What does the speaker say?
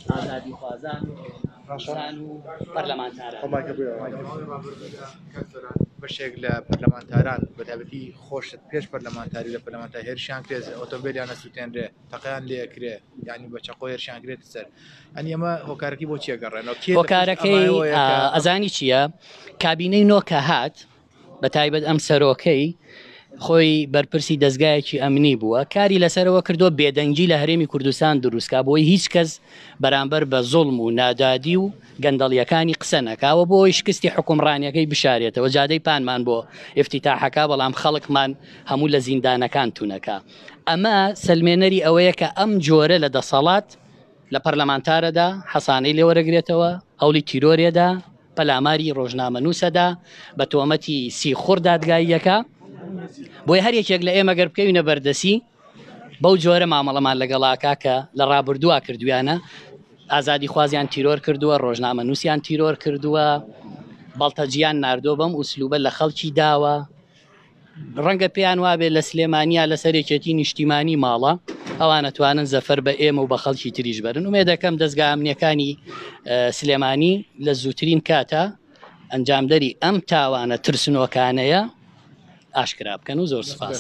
ئازادی خوازان ڕەشان و پەرلەمانتاران بەشێک لە پەرلەمانتاران بەتابەتی خۆشت پێش پەرلەمانتاری لە پەرلەمانتاری هێرشیان کرێت ئۆتۆمبیلیان نەسووتێنرێ تەقەیان لێکرێ یعنی بە چەقۆ هێرشیان کرێت سەر ئەنی ئەمە هۆکارەکەی بۆ چیە گەڕێنەوە هۆکارەکەی ئەزانی چییە؟ کابینەی نۆکە هات بە تایبەت ئەم سەرۆکەی خۆی بەرپرسی دەستگایەکی ئەمنی بووە کاری لەسەرەوە کردو بێدەنگی لە هەرێمی کوردستان دروستکە بۆی هیچ کەس بەرامبەر بە زوڵم و نادادی و گەندەڵیەکانی قسە نەکاوە بۆی شکستی حکومڕانیەکەی بشارێتەوە جادەی پانمان بۆ ئفتیتاحەکە بەڵام خەڵکمان هەموو لە زیندانەکان تونەکە ئەمە سلمێنەری ئەوەیە کە ئەم جۆرە لە دەسەڵات لە پەرلەمانتارەدا حەسانەی لێوەرەگرێتەوە هەوڵی تیرۆریەدا پەلاماری ڕۆژنامە نووسەدا بە تۆمەتی سیخۆر دادگاییەکە بۆی هەر یەکێک لە ئێمە گەر بکەوینە بەردەسی بەو جۆرە مامەڵەمان لەگەڵاکە کە لە ڕابردووە کردویانە ئازادی خوازیان تیرۆر کردووە ڕۆژنامە نووسیان تیرۆر کردووە بەڵتەجیان ناردۆ بەم ئوسلوبە لە خەڵکی داوە ڕەنگە پێیان وابێ لە سلێمانیا لە سەرێکێتی نیشتیمانی ماڵە ئەوان ئەتوانن زەفەر بە ئێمە و بە خەڵکی تریش بەرن ومێ دەکەم دەستگا ئەمنیەکانی سلێمانی لە زووترین کاتە ئەنجامدەری ئەم تاوانە ترسنۆکانەیە ئاشکرا بکەن و زۆر سپاس.